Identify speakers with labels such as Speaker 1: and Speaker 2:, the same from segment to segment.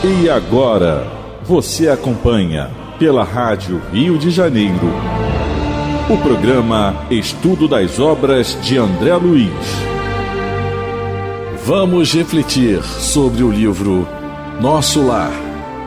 Speaker 1: E agora, você acompanha pela Rádio Rio de Janeiro o programa Estudo das Obras de André Luiz. Vamos refletir sobre o livro Nosso Lar.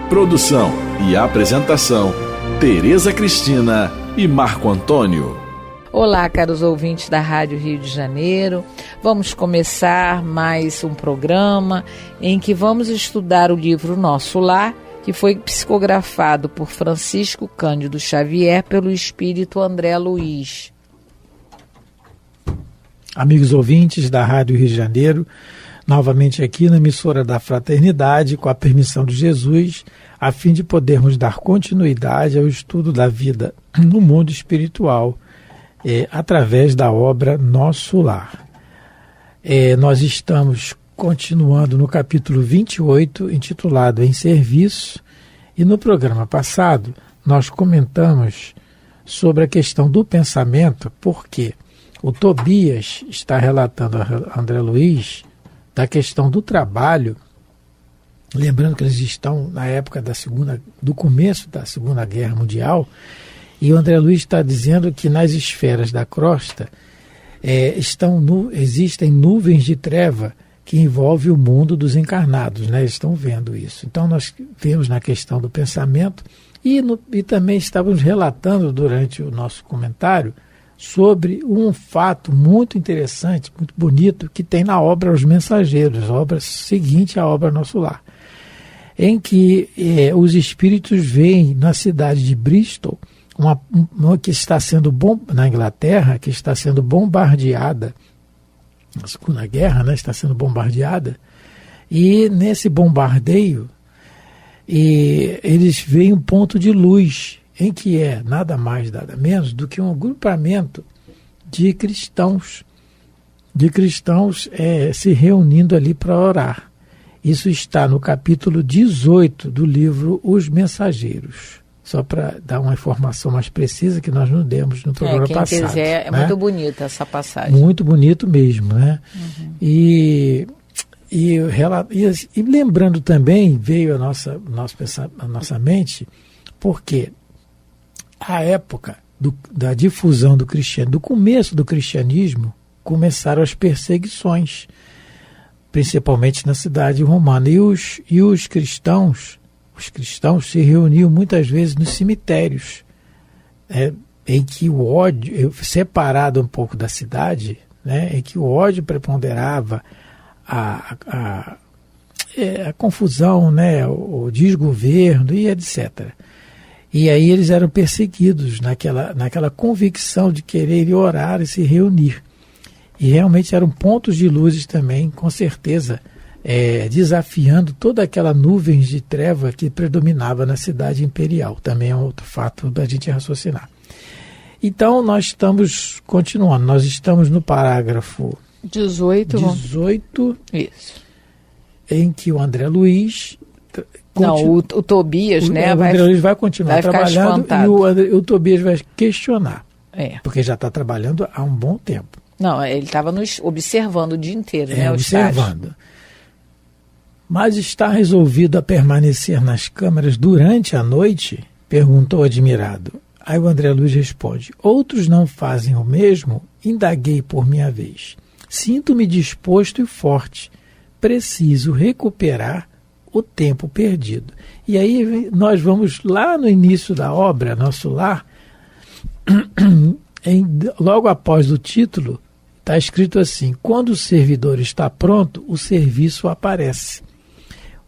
Speaker 1: Produção e apresentação, Tereza Cristina e Marco Antônio.
Speaker 2: Olá, caros ouvintes da Rádio Rio de Janeiro. Vamos começar mais um programa em que vamos estudar o livro Nosso Lar, que foi psicografado por Francisco Cândido Xavier pelo espírito André Luiz.
Speaker 3: Amigos ouvintes da Rádio Rio de Janeiro, novamente aqui na emissora da Fraternidade, com a permissão de Jesus, a fim de podermos dar continuidade ao estudo da vida no mundo espiritual, através da obra Nosso Lar. Nós estamos continuando no capítulo 28, intitulado Em Serviço, e no programa passado nós comentamos sobre a questão do pensamento, porque o Tobias está relatando a André Luiz da questão do trabalho, lembrando que eles estão na época do começo da Segunda Guerra Mundial, e o André Luiz está dizendo que nas esferas da crosta existem nuvens de treva que envolvem o mundo dos encarnados, né? Eles estão vendo isso. Então nós vemos na questão do pensamento e também estávamos relatando durante o nosso comentário sobre um fato muito interessante, muito bonito, que tem na obra Os Mensageiros, a obra seguinte à obra Nosso Lar, em que os espíritos veem na cidade de Bristol, uma que está sendo na Inglaterra, que está sendo bombardeada, na Segunda Guerra, né, está sendo bombardeada, e nesse bombardeio eles veem um ponto de luz, em que é nada mais, nada menos do que um agrupamento de cristãos se reunindo ali para orar. Isso está no capítulo 18 do livro Os Mensageiros. Só para dar uma informação mais precisa que nós não demos no programa passado.
Speaker 2: Quem quiser,
Speaker 3: né?
Speaker 2: Muito bonita essa passagem.
Speaker 3: Muito bonito mesmo, né? Uhum. E lembrando também, veio a nossa mente, porque a época da difusão do cristianismo, do começo do cristianismo, começaram as perseguições, principalmente na cidade romana. E os cristãos se reuniam muitas vezes nos cemitérios, em que o ódio, separado um pouco da cidade, em que o ódio preponderava, a confusão, o desgoverno e etc. E aí eles eram perseguidos naquela convicção de querer orar e se reunir. E realmente eram pontos de luzes também, com certeza, desafiando toda aquela nuvem de treva que predominava na cidade imperial. Também é um outro fato da gente raciocinar. Então, nós estamos continuando. Nós estamos no parágrafo 18.
Speaker 2: Isso.
Speaker 3: Em que o André Luiz...
Speaker 2: o Tobias, né?
Speaker 3: O André Luiz vai continuar trabalhando e o Tobias vai questionar. Porque já está trabalhando há um bom tempo.
Speaker 2: Não, ele estava observando o dia inteiro, né?
Speaker 3: Observando. Mas está resolvido a permanecer nas câmaras durante a noite? Perguntou admirado. Aí o André Luiz responde: outros não fazem o mesmo? Indaguei por minha vez. Sinto-me disposto e forte. Preciso recuperar o tempo perdido. E aí nós vamos lá no início da obra, Nosso Lar, logo após o título, está escrito assim: quando o servidor está pronto, o serviço aparece.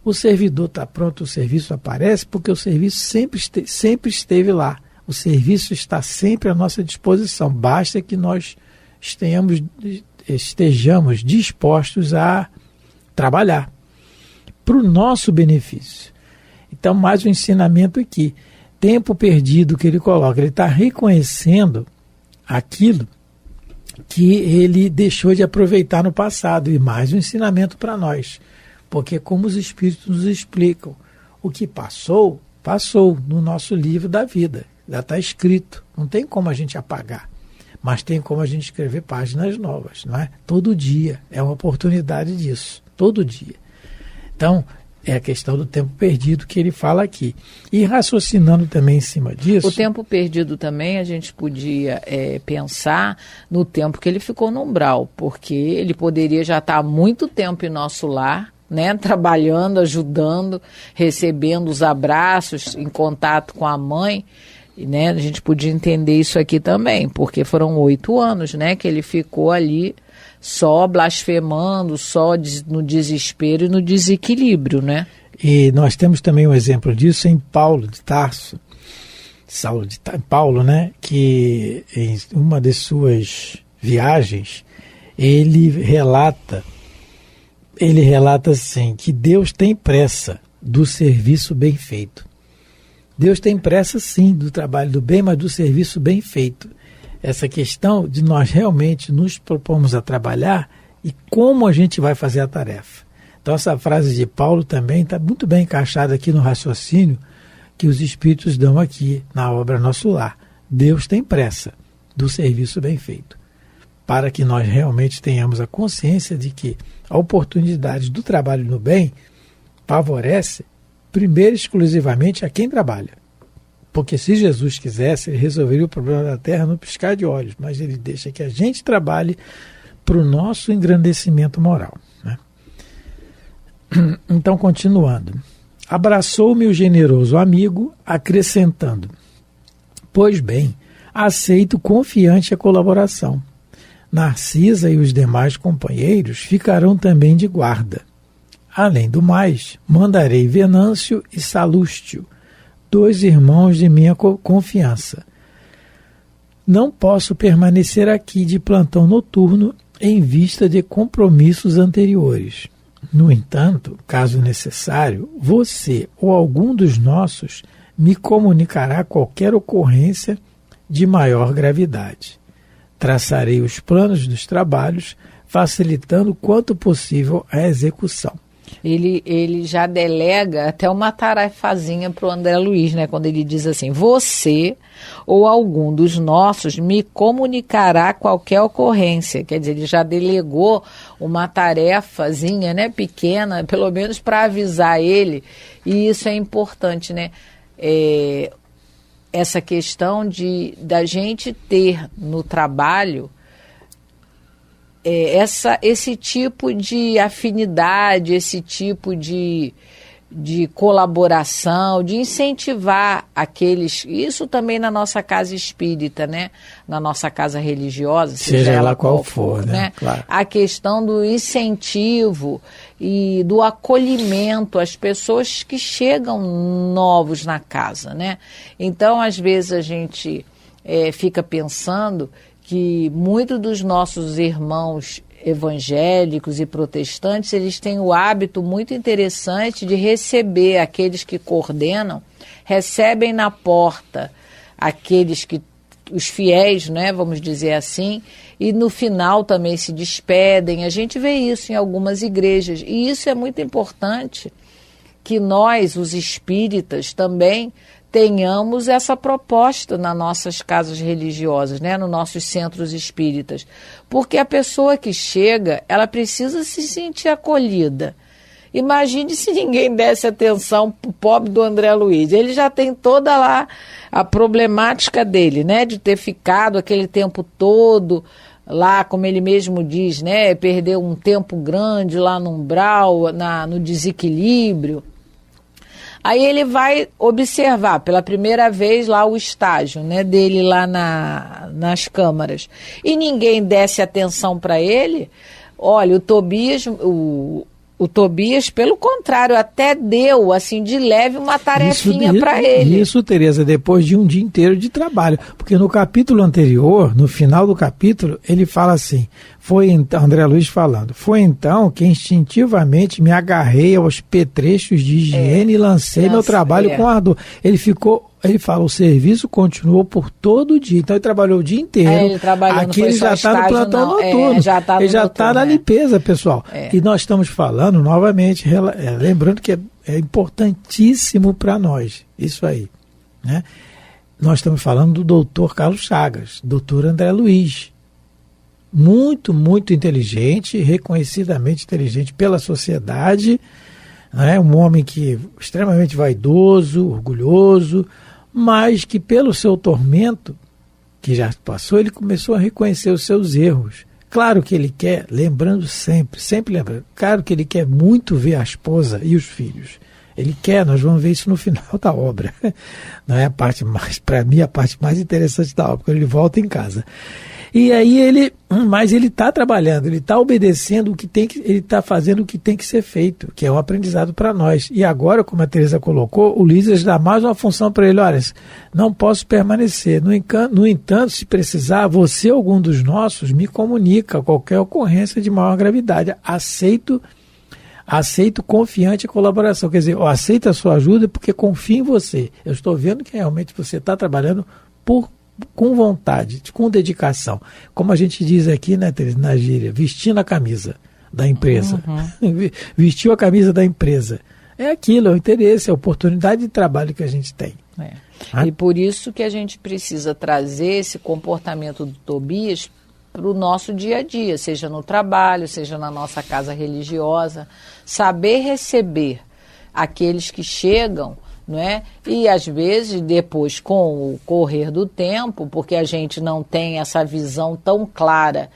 Speaker 3: O servidor está pronto, o serviço aparece, porque o serviço sempre esteve lá. O serviço está sempre à nossa disposição. Basta que nós estejamos dispostos a trabalhar para o nosso benefício. Então, mais um ensinamento aqui. Tempo perdido que ele coloca. Ele está reconhecendo aquilo que ele deixou de aproveitar no passado. E mais um ensinamento para nós. Porque como os Espíritos nos explicam, o que passou, passou no nosso livro da vida. Já está escrito. Não tem como a gente apagar. Mas tem como a gente escrever páginas novas, não é? Todo dia. É uma oportunidade disso. Todo dia. Então, É a questão do tempo perdido que ele fala aqui. E raciocinando também em cima disso...
Speaker 2: O tempo perdido também a gente podia pensar no tempo que ele ficou no umbral, porque ele poderia já estar há muito tempo em nosso lar, né, trabalhando, ajudando, recebendo os abraços, em contato com a mãe, né, a gente podia entender isso aqui também, porque foram 8 anos, né, que ele ficou ali só blasfemando, só no desespero e no desequilíbrio, né?
Speaker 3: E nós temos também um exemplo disso em Paulo de Tarso, Paulo, né, que em uma de suas viagens, ele relata assim, que Deus tem pressa do serviço bem feito. Deus tem pressa sim do trabalho do bem, mas do serviço bem feito. Essa questão de nós realmente nos propomos a trabalhar e como a gente vai fazer a tarefa. Então essa frase de Paulo também está muito bem encaixada aqui no raciocínio que os Espíritos dão aqui na obra Nosso Lar. Deus tem pressa do serviço bem feito, para que nós realmente tenhamos a consciência de que a oportunidade do trabalho no bem favorece primeiro exclusivamente a quem trabalha. Porque se Jesus quisesse, ele resolveria o problema da terra no piscar de olhos, mas ele deixa que a gente trabalhe para o nosso engrandecimento moral, né? Então, continuando. Abraçou-me o generoso amigo, acrescentando: pois bem, aceito confiante a colaboração. Narcisa e os demais companheiros ficarão também de guarda. Além do mais, mandarei Venâncio e Salústio, 2 irmãos de minha confiança. Não posso permanecer aqui de plantão noturno em vista de compromissos anteriores. No entanto, caso necessário, você ou algum dos nossos me comunicará qualquer ocorrência de maior gravidade. Traçarei os planos dos trabalhos, facilitando quanto possível a execução.
Speaker 2: Ele já delega até uma tarefazinha para o André Luiz, né? Quando ele diz assim: você ou algum dos nossos me comunicará qualquer ocorrência. Quer dizer, ele já delegou uma tarefazinha, né, pequena, pelo menos para avisar ele. E isso é importante, né? Essa questão da gente ter no trabalho esse tipo de afinidade, esse tipo de colaboração, de incentivar aqueles... Isso também na nossa casa espírita, né? Na nossa casa religiosa,
Speaker 3: seja ela qual for, né? Claro.
Speaker 2: A questão do incentivo e do acolhimento às pessoas que chegam novos na casa, né? Então, às vezes, a gente fica pensando que muitos dos nossos irmãos evangélicos e protestantes, eles têm o hábito muito interessante de receber aqueles que coordenam, recebem na porta os fiéis, né, vamos dizer assim, e no final também se despedem. A gente vê isso em algumas igrejas, e isso é muito importante, que nós, os espíritas, também tenhamos essa proposta nas nossas casas religiosas, né, nos nossos centros espíritas. Porque a pessoa que chega, ela precisa se sentir acolhida. Imagine se ninguém desse atenção para o pobre do André Luiz. Ele já tem toda lá a problemática dele, né, de ter ficado aquele tempo todo lá, como ele mesmo diz, né, perdeu um tempo grande lá no umbral, no desequilíbrio. Aí ele vai observar pela primeira vez lá o estágio, né, dele lá nas câmaras. E ninguém desse atenção para ele. Olha, o Tobias, pelo contrário, até deu, assim, de leve uma tarefinha para ele.
Speaker 3: Isso, Tereza, depois de um dia inteiro de trabalho. Porque no capítulo anterior, no final do capítulo, ele fala assim, André Luiz falando, foi então que instintivamente me agarrei aos petrechos de higiene e lancei meu trabalho com ardor. Ele fala, o serviço continuou por todo o dia. Então ele trabalhou o dia inteiro.
Speaker 2: Ele trabalhou,
Speaker 3: aqui ele já está no plantão noturno. Ele já está na limpeza, pessoal. E nós estamos falando novamente, lembrando que é importantíssimo para nós, isso aí, né? Nós estamos falando do doutor Carlos Chagas, doutor André Luiz. Muito, muito inteligente, reconhecidamente inteligente pela sociedade, não é? Um homem que extremamente vaidoso, orgulhoso, mas que pelo seu tormento, que já passou, ele começou a reconhecer os seus erros. Claro que ele quer, lembrando sempre lembrando, claro que ele quer muito ver a esposa e os filhos. Ele quer, nós vamos ver isso no final da obra. Não é a parte mais, para mim, a parte mais interessante da obra, quando ele volta em casa. E aí mas ele está trabalhando, ele está obedecendo ele está fazendo o que tem que ser feito, que é um aprendizado para nós. E agora, como a Teresa colocou, o Lísias dá mais uma função para ele: olha, não posso permanecer. No entanto, se precisar, você ou algum dos nossos me comunica qualquer ocorrência de maior gravidade. Aceito confiante a colaboração. Quer dizer, eu aceito a sua ajuda porque confio em você. Eu estou vendo que realmente você está trabalhando com vontade, com dedicação. Como a gente diz aqui, né, Teresa, na gíria, vestindo a camisa da empresa. Vestiu a camisa da empresa. É aquilo, é o interesse, é a oportunidade de trabalho que a gente tem.
Speaker 2: E por isso que a gente precisa trazer esse comportamento do Tobias para o nosso dia a dia, seja no trabalho, seja na nossa casa religiosa. Saber receber aqueles que chegam, não é? E às vezes depois, com o correr do tempo, porque a gente não tem essa visão tão clara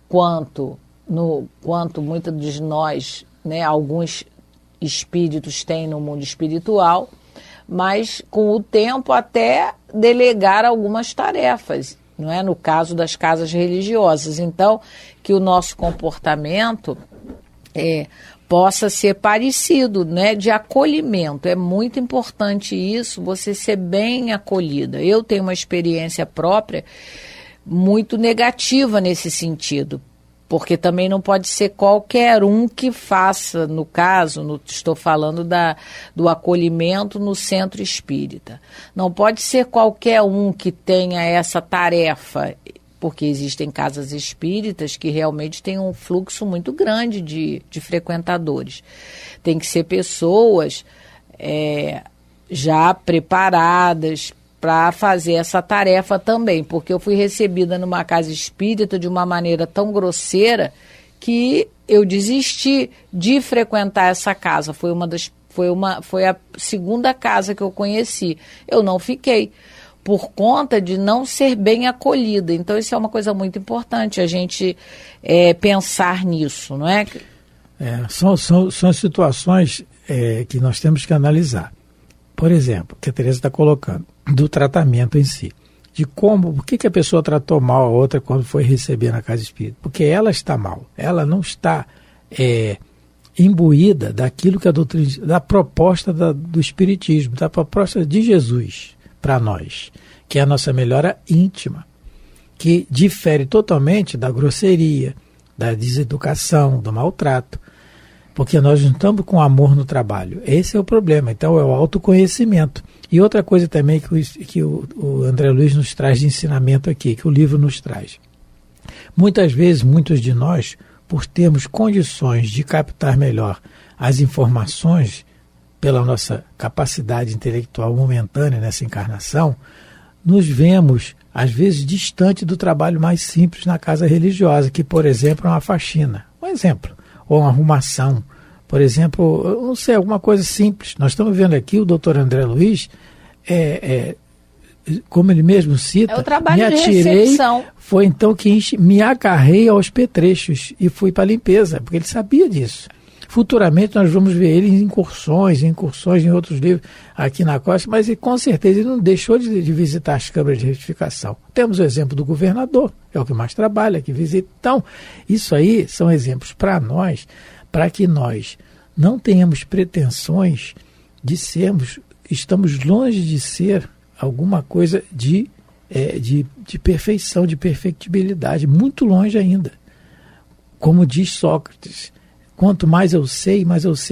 Speaker 2: quanto muitos de nós, né, alguns espíritos têm no mundo espiritual, mas com o tempo até delegar algumas tarefas, não é? No caso das casas religiosas. Então, que o nosso comportamento possa ser parecido, né, de acolhimento. É muito importante isso, você ser bem acolhida. Eu tenho uma experiência própria muito negativa nesse sentido, porque também não pode ser qualquer um que faça, no caso, estou falando do acolhimento no centro espírita. Não pode ser qualquer um que tenha essa tarefa, porque existem casas espíritas que realmente têm um fluxo muito grande de frequentadores. Tem que ser pessoas já preparadas para fazer essa tarefa também, porque eu fui recebida numa casa espírita de uma maneira tão grosseira que eu desisti de frequentar essa casa. Foi a segunda casa que eu conheci. Eu não fiquei, por conta de não ser bem acolhida. Então, isso é uma coisa muito importante, a gente pensar nisso, não é?
Speaker 3: São situações que nós temos que analisar. Por exemplo, que a Teresa está colocando, do tratamento em si. De por que a pessoa tratou mal a outra quando foi receber na casa espírita? Porque ela está mal, ela não está imbuída daquilo que a doutrina, da proposta do espiritismo, da proposta de Jesus para nós, que é a nossa melhora íntima, que difere totalmente da grosseria, da deseducação, do maltrato, porque nós não estamos com amor no trabalho. Esse é o problema. Então é o autoconhecimento. E outra coisa também que o André Luiz nos traz de ensinamento aqui, que o livro nos traz. Muitas vezes, muitos de nós, por termos condições de captar melhor as informações pela nossa capacidade intelectual momentânea nessa encarnação, nos vemos, às vezes, distante do trabalho mais simples na casa religiosa, que, por exemplo, é uma faxina. Um exemplo. Ou uma arrumação. Por exemplo, eu não sei, alguma coisa simples. Nós estamos vendo aqui o doutor André Luiz, como ele mesmo cita,
Speaker 2: o trabalho
Speaker 3: me atirei,
Speaker 2: de recepção.
Speaker 3: Foi então que me agarrei aos petrechos e fui para a limpeza, porque ele sabia disso. Futuramente nós vamos ver ele em incursões em outros livros aqui na costa, mas com certeza ele não deixou de visitar as câmaras de retificação. Temos o exemplo do governador, é o que mais trabalha, que visita. Então, isso aí são exemplos para nós, para que nós não tenhamos pretensões de estamos longe de ser alguma coisa de perfeição, de perfectibilidade, muito longe ainda. Como diz Sócrates, quanto mais eu sei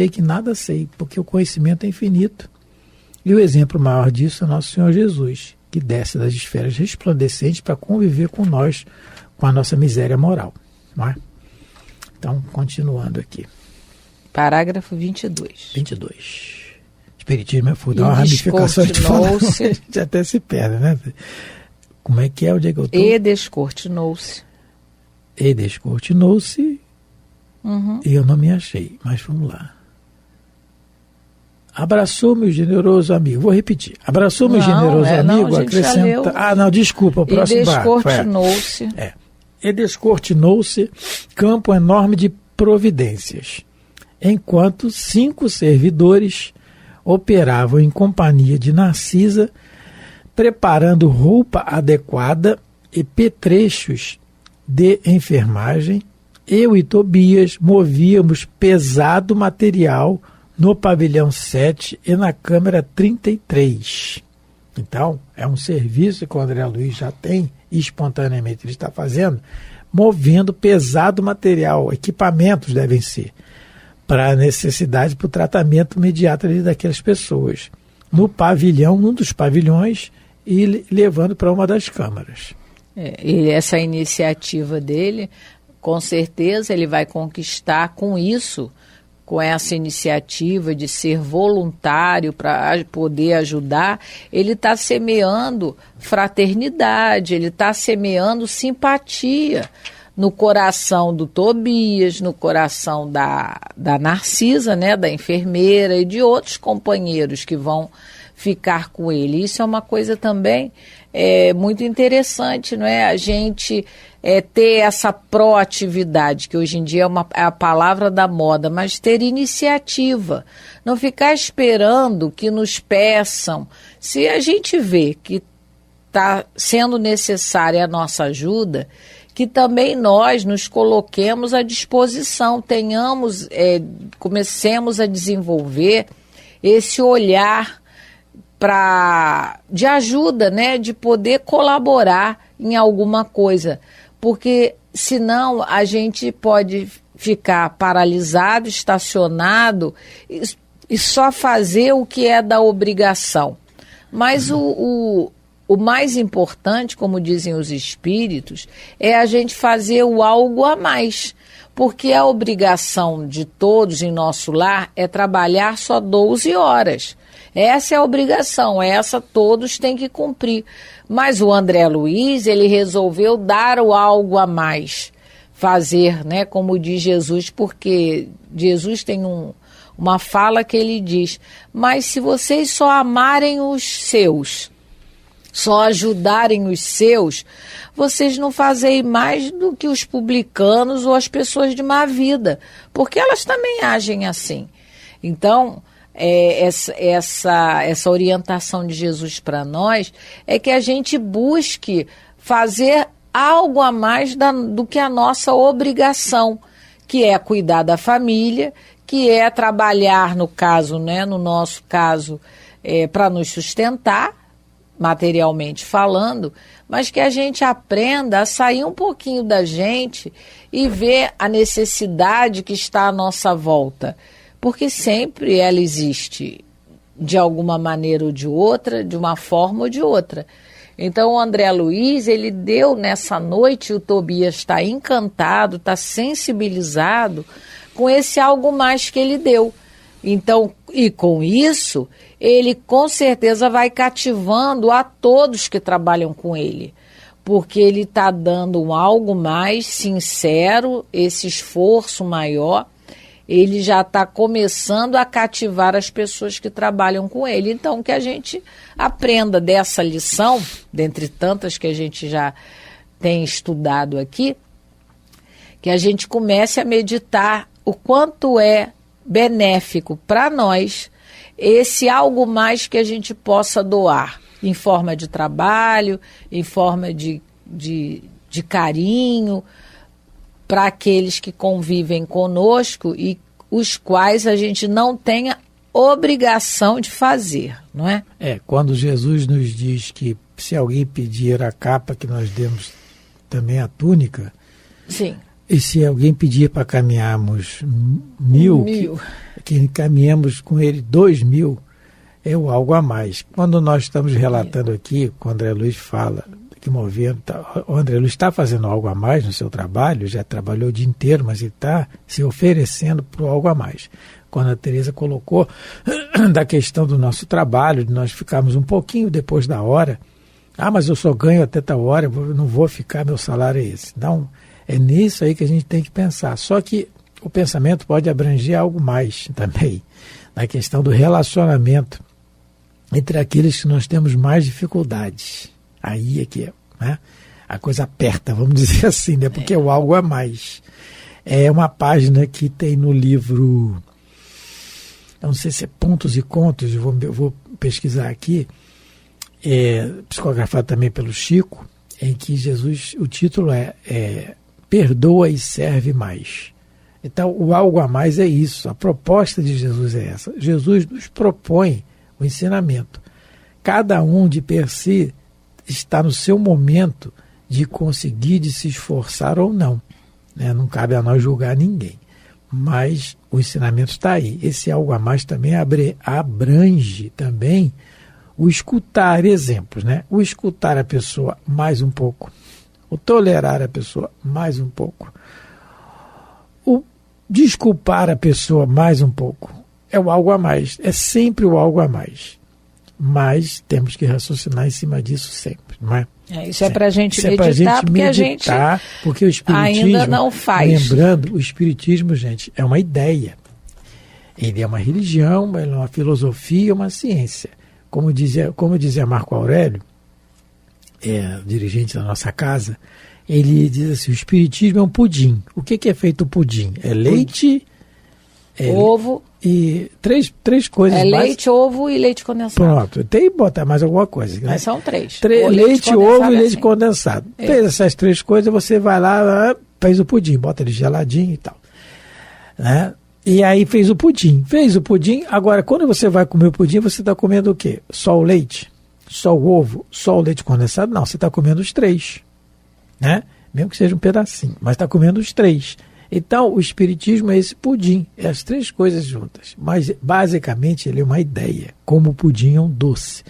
Speaker 3: que nada sei, porque o conhecimento é infinito. E o exemplo maior disso é nosso Senhor Jesus, que desce das esferas resplandecentes para conviver com nós, com a nossa miséria moral. Não é? Então, continuando aqui.
Speaker 2: Parágrafo 22.
Speaker 3: Espiritismo é foda, uma ramificação de falar, a gente até se perde, né? Como é que é? Onde é que eu estou?
Speaker 2: E descortinou-se.
Speaker 3: E eu não me achei, mas vamos lá. Abraçou meu generoso amigo. Vou repetir. Abraçou meu generoso amigo, acrescenta... não, desculpa, o próximo barco.
Speaker 2: Descortinou-se.
Speaker 3: E descortinou-se campo enorme de providências, enquanto 5 servidores operavam em companhia de Narcisa, preparando roupa adequada e petrechos de enfermagem. Eu e Tobias movíamos pesado material no pavilhão 7 e na câmara 33. Então, é um serviço que o André Luiz já tem, e espontaneamente ele está fazendo, movendo pesado material, equipamentos devem ser, para a necessidade, para o tratamento imediato daquelas pessoas. No pavilhão, num dos pavilhões, e levando para uma das câmaras.
Speaker 2: E essa iniciativa dele, com certeza ele vai conquistar com isso, com essa iniciativa de ser voluntário para poder ajudar, ele está semeando fraternidade, ele está semeando simpatia no coração do Tobias, no coração da Narcisa, né, da enfermeira e de outros companheiros que vão ficar com ele. Isso é uma coisa também muito interessante, não é? A gente ter essa proatividade, que hoje em dia é a palavra da moda, mas ter iniciativa, não ficar esperando que nos peçam. Se a gente vê que está sendo necessária a nossa ajuda, que também nós nos coloquemos à disposição, comecemos a desenvolver esse olhar de ajuda, né, de poder colaborar em alguma coisa, porque senão a gente pode ficar paralisado, estacionado e só fazer o que é da obrigação. Mas o mais importante, como dizem os espíritos, é a gente fazer o algo a mais, porque a obrigação de todos em nosso lar é trabalhar só 12 horas. Essa é a obrigação, essa todos têm que cumprir. Mas o André Luiz, ele resolveu dar o algo a mais, fazer, né, como diz Jesus, porque Jesus tem uma fala que ele diz: mas se vocês só amarem os seus, só ajudarem os seus, vocês não fazem mais do que os publicanos ou as pessoas de má vida, porque elas também agem assim. Então, essa orientação de Jesus para nós é que a gente busque fazer algo a mais do que a nossa obrigação, que é cuidar da família, que é trabalhar, no nosso caso, para nos sustentar, materialmente falando, mas que a gente aprenda a sair um pouquinho da gente e ver a necessidade que está à nossa volta. Porque sempre ela existe, de alguma maneira ou de outra, de uma forma ou de outra. Então o André Luiz, ele deu nessa noite, o Tobias está encantado, está sensibilizado com esse algo mais que ele deu. Então, e com isso, ele com certeza vai cativando a todos que trabalham com ele, porque ele está dando um algo mais sincero, esse esforço maior, ele já está começando a cativar as pessoas que trabalham com ele. Então, que a gente aprenda dessa lição, dentre tantas que a gente já tem estudado aqui, que a gente comece a meditar o quanto é benéfico para nós esse algo mais que a gente possa doar, em forma de trabalho, em forma de carinho, para aqueles que convivem conosco e os quais a gente não tenha obrigação de fazer, não é?
Speaker 3: Quando Jesus nos diz que se alguém pedir a capa, que nós demos também a túnica.
Speaker 2: Sim.
Speaker 3: E se alguém pedir para caminharmos 1.000, que caminhamos com ele 2.000, é o algo a mais. Quando nós estamos relatando aqui, o André Luiz fala que o André Luiz está fazendo algo a mais no seu trabalho, já trabalhou o dia inteiro, mas ele está se oferecendo para o algo a mais. Quando a Tereza colocou da questão do nosso trabalho, de nós ficarmos um pouquinho depois da hora, mas eu só ganho até tal hora, eu não vou ficar, meu salário é esse. Não, é nisso aí que a gente tem que pensar. Só que o pensamento pode abranger algo mais também, na questão do relacionamento entre aqueles que nós temos mais dificuldades. Aí é que né, a coisa aperta, vamos dizer assim, né, porque é o algo a mais. É uma página que tem no livro, eu não sei se é Pontos e Contos, eu vou pesquisar aqui, psicografado também pelo Chico, em que Jesus, o título é Perdoa e Serve Mais. Então, o algo a mais é isso, a proposta de Jesus é essa. Jesus nos propõe o ensinamento. Cada um de per si está no seu momento de conseguir, de se esforçar ou não. Né? Não cabe a nós julgar ninguém. Mas o ensinamento está aí. Esse algo a mais também abrange também o escutar exemplos, né? O escutar a pessoa mais um pouco, o tolerar a pessoa mais um pouco, o desculpar a pessoa mais um pouco. É o algo a mais, é sempre o algo a mais. Mas temos que raciocinar em cima disso sempre, não é?
Speaker 2: Isso é para a gente meditar, porque a gente
Speaker 3: porque o espiritismo,
Speaker 2: ainda não faz.
Speaker 3: Lembrando, o espiritismo, gente, é uma ideia. Ele é uma religião, ele é uma filosofia, uma ciência. Como dizia Marco Aurélio, dirigente da nossa casa, ele diz assim, o espiritismo é um pudim. O que é feito o pudim? É leite,
Speaker 2: ovo
Speaker 3: e três coisas mais.
Speaker 2: Leite, ovo e leite condensado.
Speaker 3: Pronto, tem que botar mais alguma coisa. Né?
Speaker 2: Mas são três.
Speaker 3: Leite, ovo e leite condensado. Fez essas 3 coisas, você vai lá, fez o pudim, bota ele geladinho e tal. Né? E aí fez o pudim. Agora, quando você vai comer o pudim, você está comendo o quê? Só o leite? Só o ovo? Só o leite condensado? Não, você está comendo os 3. Né? Mesmo que seja um pedacinho, mas está comendo os 3. Então, o espiritismo é esse pudim, é as 3 coisas juntas. Mas, basicamente, ele é uma ideia, como o pudim é um doce.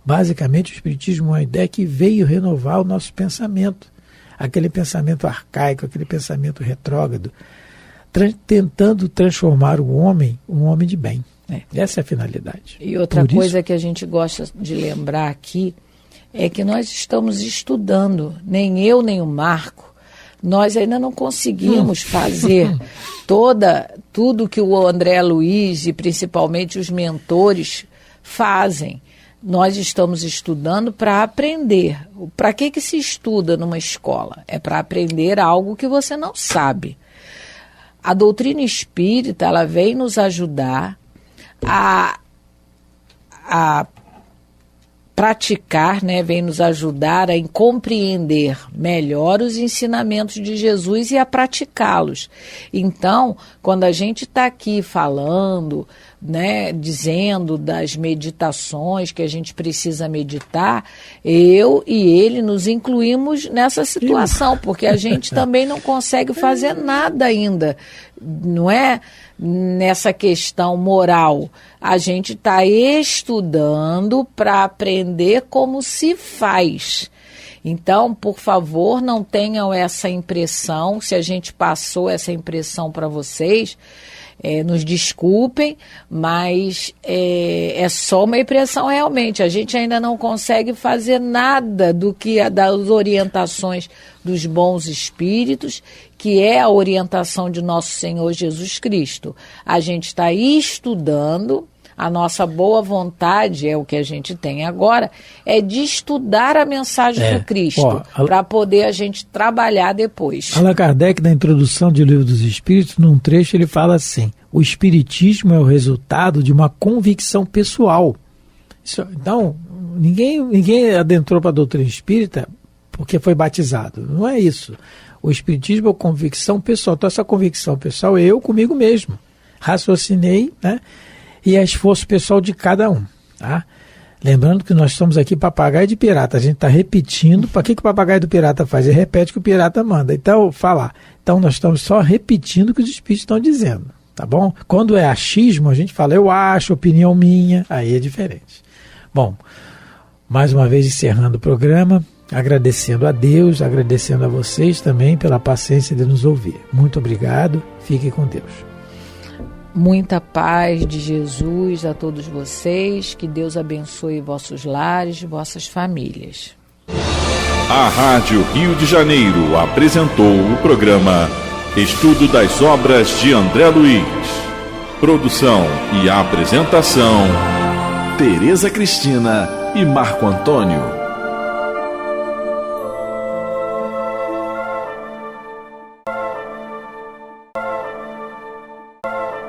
Speaker 3: Basicamente, o espiritismo é uma ideia que veio renovar o nosso pensamento. Aquele pensamento arcaico, aquele pensamento retrógrado, tentando transformar o homem um homem de bem. Essa é a finalidade.
Speaker 2: E outra coisa que a gente gosta de lembrar aqui é que nós estamos estudando, nem eu nem o Marco, nós ainda não conseguimos fazer tudo que o André Luiz e principalmente os mentores fazem. Nós estamos estudando para aprender. Para que se estuda numa escola? É para aprender algo que você não sabe. A doutrina espírita, ela vem nos ajudar a praticar, né, vem nos ajudar a compreender melhor os ensinamentos de Jesus e a praticá-los. Então, quando a gente está aqui falando, né, dizendo das meditações que a gente precisa meditar, eu e ele nos incluímos nessa situação, porque a gente também não consegue fazer nada ainda, não é? Nessa questão moral. A gente está estudando para aprender como se faz. Então, por favor, não tenham essa impressão, se a gente passou essa impressão para vocês, nos desculpem, mas é só uma impressão realmente. A gente ainda não consegue fazer nada das orientações dos bons espíritos, que é a orientação de nosso Senhor Jesus Cristo. A gente está estudando, a nossa boa vontade, é o que a gente tem agora, é de estudar a mensagem do Cristo, para poder a gente trabalhar depois.
Speaker 3: Allan Kardec, na introdução de O Livro dos Espíritos, num trecho ele fala assim, o espiritismo é o resultado de uma convicção pessoal. Então, ninguém adentrou para a doutrina espírita porque foi batizado, não é isso. O espiritismo é convicção pessoal. Então, essa convicção pessoal é eu comigo mesmo. Raciocinei, né? E é esforço pessoal de cada um. Tá? Lembrando que nós estamos aqui papagaio de pirata. A gente está repetindo. Para que o papagaio do pirata faz? Ele repete o que o pirata manda. Então, falar. Então, nós estamos só repetindo o que os espíritos estão dizendo. Tá bom? Quando é achismo, a gente fala, eu acho, opinião minha. Aí é diferente. Bom, mais uma vez encerrando o programa. Agradecendo a Deus, agradecendo a vocês também pela paciência de nos ouvir. Muito obrigado, fiquem com Deus.
Speaker 2: Muita paz de Jesus a todos vocês, que Deus abençoe vossos lares, vossas famílias.
Speaker 1: A Rádio Rio de Janeiro apresentou o programa Estudo das obras de André Luiz. Produção e apresentação, Tereza Cristina e Marco Antônio.